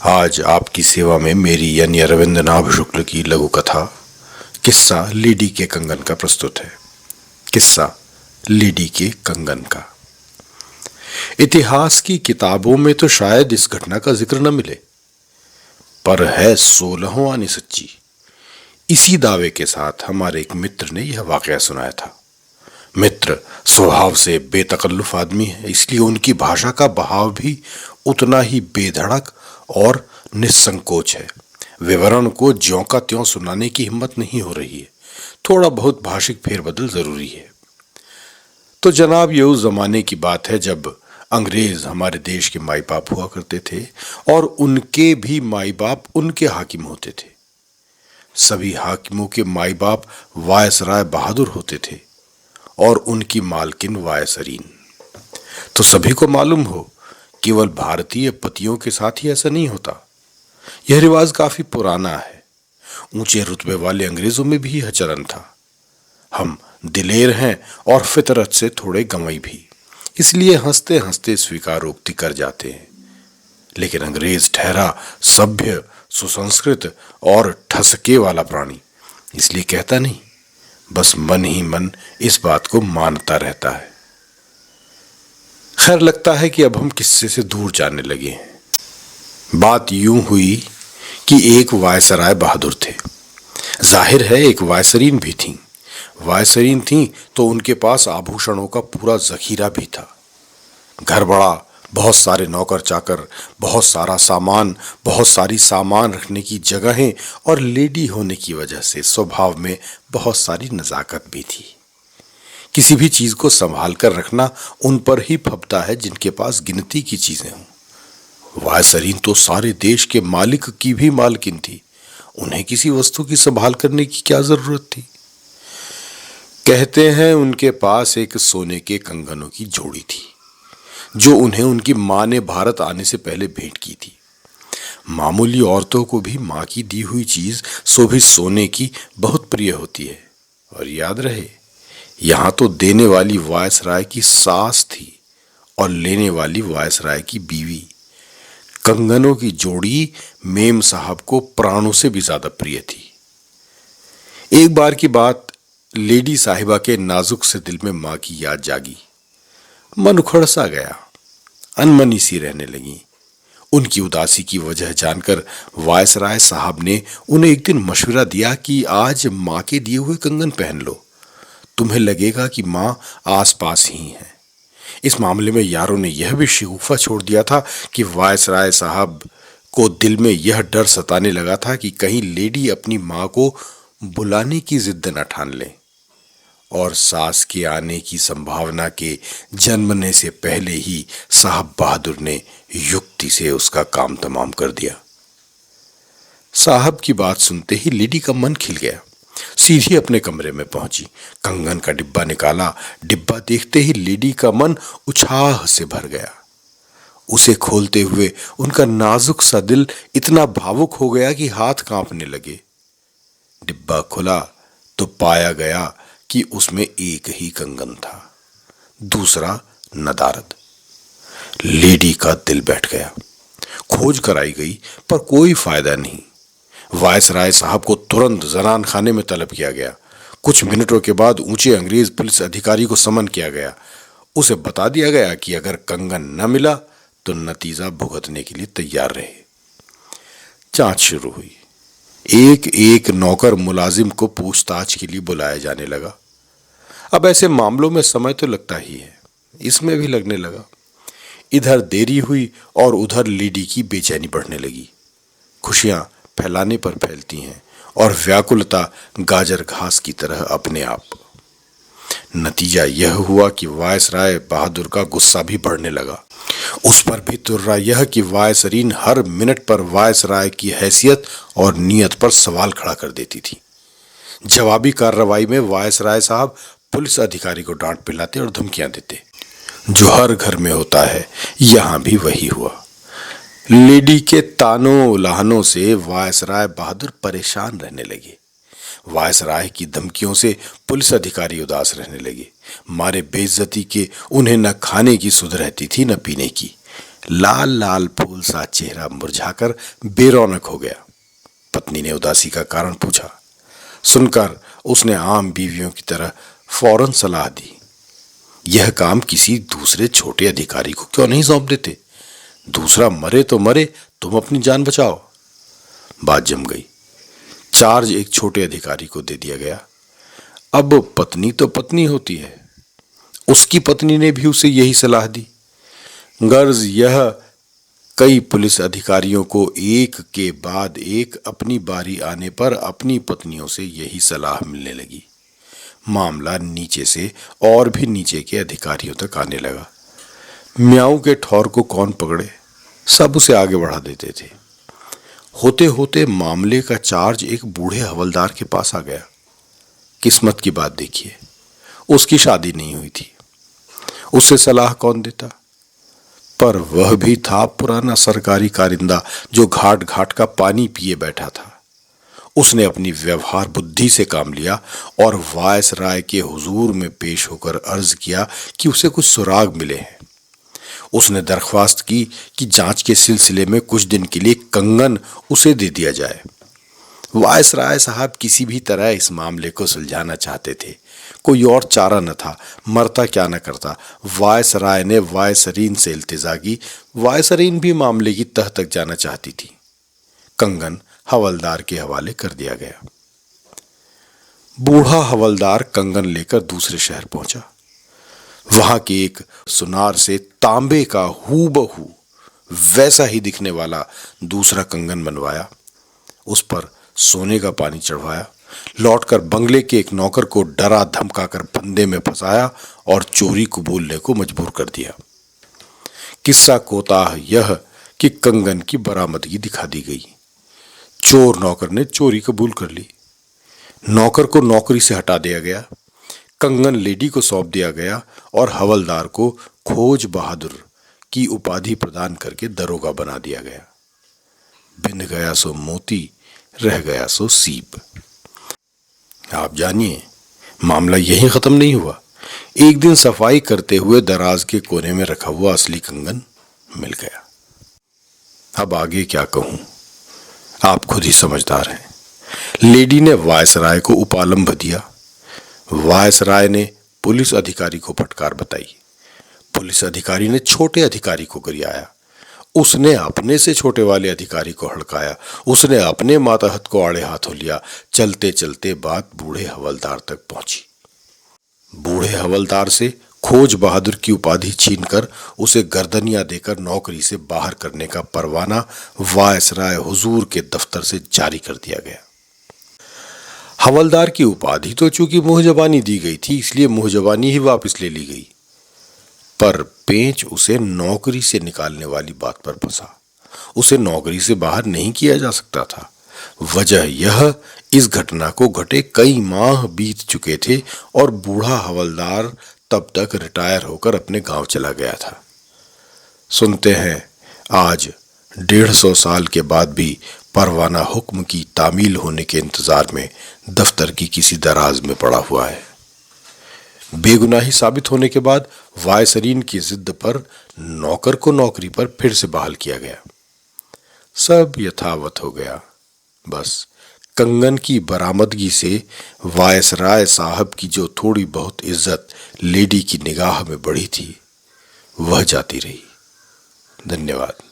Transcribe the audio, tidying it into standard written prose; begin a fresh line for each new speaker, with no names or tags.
आज आपकी सेवा में मेरी यानी अरविंदनाभ शुक्ल की लघु कथा किस्सा लेडी के कंगन का प्रस्तुत है। किस्सा लेडी के कंगन का। इतिहास की किताबों में तो शायद इस घटना का जिक्र न मिले, पर है 16वां आनी सच्ची। इसी दावे के साथ हमारे एक मित्र ने यह वाकया सुनाया था। मित्र स्वभाव से बेतकल्लुफ आदमी है, इसलिए उनकी भाषा का बहाव भी उतना ही बेधड़क और निस्संकोच है। विवरण को ज्यों का त्यों सुनाने की हिम्मत नहीं हो रही है, थोड़ा बहुत भाषिक फेरबदल जरूरी है। तो जनाब, ये उस जमाने की बात है जब अंग्रेज हमारे देश के माई बाप हुआ करते थे और उनके भी माई बाप उनके हाकिम होते थे। सभी हाकिमों के माई बाप वायसराय बहादुर होते थे और उनकी मालकिन वायसरीन। तो सभी को मालूम हो, केवल भारतीय पतियों के साथ ही ऐसा नहीं होता। यह रिवाज काफी पुराना है। ऊंचे रुतबे वाले अंग्रेजों में भी यह चलन था। हम दिलेर हैं और फितरत से थोड़े गंवई भी, इसलिए हंसते हंसते स्वीकारोक्ति कर जाते हैं। लेकिन अंग्रेज ठहरा सभ्य, सुसंस्कृत और ठसके वाला प्राणी, इसलिए कहता नहीं, बस मन ही मन इस बात को मानता रहता है। खैर, लगता है कि अब हम किस्से से दूर जाने लगे हैं। बात यूं हुई कि एक वायसराय बहादुर थे। जाहिर है एक वायसरीन भी थी। वायसरीन थी तो उनके पास आभूषणों का पूरा जखीरा भी था। घर बड़ा, बहुत सारे नौकर चाकर, बहुत सारा सामान, बहुत सारी सामान रखने की जगहें और लेडी होने की वजह से स्वभाव में बहुत सारी नजाकत भी थी। किसी भी चीज को संभाल कर रखना उन पर ही फबता है जिनके पास गिनती की चीजें हों। वायसरीन तो सारे देश के मालिक की भी मालकिन थी। उन्हें किसी वस्तु की संभाल करने की क्या जरूरत थी। कहते हैं उनके पास एक सोने के कंगनों की जोड़ी थी, जो उन्हें उनकी मां ने भारत आने से पहले भेंट की थी। मामूली औरतों को भी मां की दी हुई चीज, सो भी सोने की, बहुत प्रिय होती है। और याद रहे, यहां तो देने वाली वायसराय की सास थी और लेने वाली वायसराय की बीवी। कंगनों की जोड़ी मेम साहब को प्राणों से भी ज्यादा प्रिय थी। एक बार की बात, लेडी साहिबा के नाजुक से दिल में मां की याद जागी। मन उखड़ सा गया, अनमनी सी रहने लगी। उनकी उदासी की वजह जानकर वायसराय साहब ने उन्हें एक दिन मशवरा दिया कि आज मां के दिए हुए कंगन पहन लो, तुम्हें लगेगा कि मां आसपास ही है। इस मामले में यारों ने यह भी शिगुफा छोड़ दिया था कि वायसराय साहब को दिल में यह डर सताने लगा था कि कहीं लेडी अपनी मां को बुलाने की जिद न ठान ले। और सास के आने की संभावना के जन्मने से पहले ही साहब बहादुर ने युक्ति से उसका काम तमाम कर दिया। साहब की बात सुनते ही लेडी का मन खिल गया। सीधी अपने कमरे में पहुंची, कंगन का डिब्बा निकाला। डिब्बा देखते ही लेडी का मन उत्साह से भर गया। उसे खोलते हुए उनका नाजुक सा दिल इतना भावुक हो गया कि हाथ कांपने लगे। डिब्बा खुला तो पाया गया कि उसमें एक ही कंगन था, दूसरा नदारद। लेडी का दिल बैठ गया। खोज कराई गई पर कोई फायदा नहीं। वायसराय साहब को तुरंत जनान खाने में तलब किया गया। कुछ मिनटों के बाद ऊंचे अंग्रेज पुलिस अधिकारी को समन किया गया। उसे बता दिया गया कि अगर कंगन न मिला तो नतीजा भुगतने के लिए तैयार रहे। जांच शुरू हुई। एक एक नौकर मुलाजिम को पूछताछ के लिए बुलाया जाने लगा। अब ऐसे मामलों में समय तो लगता ही है, इसमें भी लगने लगा। इधर देरी हुई और उधर लेडी की बेचैनी बढ़ने लगी। खुशियां फैलाने पर फैलती हैं और व्याकुलता गाजर घास की तरह अपने आप। नतीजा यह हुआ कि वायसराय बहादुर का गुस्सा भी बढ़ने लगा। उस पर भी तुर्रा यह कि वायसरीन हर मिनट पर वायसराय की हैसियत और नीयत पर सवाल खड़ा कर देती थी। जवाबी कार्रवाई में वायसराय साहब पुलिस अधिकारी को डांट पिलाते और धमकियां देते। जो हर घर में होता है, यहां भी वही हुआ। लेडी के तानों उलाहनों से वायसराय बहादुर परेशान रहने लगे। वायसराय की धमकियों से पुलिस अधिकारी उदास रहने लगे। मारे बेइज्जती के उन्हें न खाने की सुध रहती थी न पीने की। लाल लाल फूल सा चेहरा मुरझाकर बेरौनक हो गया। पत्नी ने उदासी का कारण पूछा। सुनकर उसने आम बीवियों की तरह फौरन सलाह दी, यह काम किसी दूसरे छोटे अधिकारी को क्यों नहीं सौंप देते? दूसरा मरे तो मरे, तुम अपनी जान बचाओ। बात जम गई। चार्ज एक छोटे अधिकारी को दे दिया गया। अब पत्नी तो पत्नी होती है। उसकी पत्नी ने भी उसे यही सलाह दी। गर्ज यह कई पुलिस अधिकारियों को एक के बाद एक अपनी बारी आने पर अपनी पत्नियों से यही सलाह मिलने लगी। मामला नीचे से और भी नीचे के अधिकारियों तक आने लगा। म्याऊं के ठौर को कौन पकड़े, सब उसे आगे बढ़ा देते थे। होते होते मामले का चार्ज एक बूढ़े हवलदार के पास आ गया। किस्मत की बात देखिए, उसकी शादी नहीं हुई थी। उससे सलाह कौन देता? पर वह भी था पुराना सरकारी कारिंदा जो घाट घाट का पानी पिए बैठा था। उसने अपनी व्यवहार बुद्धि से काम लिया और वायसराय के हुजूर में पेश होकर अर्ज किया कि उसे कुछ सुराग मिले हैं। उसने दरख्वास्त की कि जांच के सिलसिले में कुछ दिन के लिए कंगन उसे दे दिया जाए। वायसराय साहब किसी भी तरह इस मामले को सुलझाना चाहते थे। कोई और चारा न था, मरता क्या न करता। वायसराय ने वायसरीन से इल्तिजा की। वायसरीन भी मामले की तह तक जाना चाहती थी। कंगन हवलदार के हवाले कर दिया गया। बूढ़ा हवलदार कंगन लेकर दूसरे शहर पहुंचा। वहां के एक सुनार से तांबे का हूबहू वैसा ही दिखने वाला दूसरा कंगन बनवाया। उस पर सोने का पानी चढ़वाया। लौटकर बंगले के एक नौकर को डरा धमकाकर फंदे में फंसाया और चोरी कबूलने को मजबूर कर दिया। किस्सा कोताह यह कि कंगन की बरामदगी दिखा दी गई। चोर नौकर ने चोरी कबूल कर ली। नौकर को नौकरी से हटा दिया गया। कंगन लेडी को सौंप दिया गया और हवलदार को खोज बहादुर की उपाधि प्रदान करके दरोगा बना दिया गया। बिन गया सो मोती, रह गया सो सीप। आप जानिए, मामला यहीं खत्म नहीं हुआ। एक दिन सफाई करते हुए दराज के कोने में रखा हुआ असली कंगन मिल गया। अब आगे क्या कहूं, आप खुद ही समझदार हैं। लेडी ने वायसराय को उपालंब दिया। वायसराय ने पुलिस अधिकारी को फटकार बताई। पुलिस अधिकारी ने छोटे अधिकारी को गरियाया। उसने अपने से छोटे वाले अधिकारी को हड़काया। उसने अपने मातहत को आड़े हाथों लिया। चलते चलते बात बूढ़े हवलदार तक पहुंची। बूढ़े हवलदार से खोज बहादुर की उपाधि छीनकर उसे गर्दनियां देकर नौकरी से बाहर करने का परवाना वायसराय हुजूर के दफ्तर से जारी कर दिया गया। हवलदार की उपाधि तो चूंकि मुहजबानी दी गई थी, इसलिए मुहजबानी ही वापस ले ली गई। पर पेंच उसे नौकरी से निकालने वाली बात पर फंसा। उसे नौकरी से बाहर नहीं किया जा सकता था। वजह यह, इस घटना को घटे कई माह बीत चुके थे और बूढ़ा हवलदार तब तक रिटायर होकर अपने गांव चला गया था। सुनते हैं आज 150 साल के बाद भी परवाना हुक्म की तामील होने के इंतजार में दफ्तर की किसी दराज में पड़ा हुआ है। बेगुनाही साबित होने के बाद वायसरीन की जिद पर नौकर को नौकरी पर फिर से बहाल किया गया। सब यथावत हो गया। बस कंगन की बरामदगी से वायसराय साहब की जो थोड़ी बहुत इज्जत लेडी की निगाह में बढ़ी थी, वह जाती रही। धन्यवाद।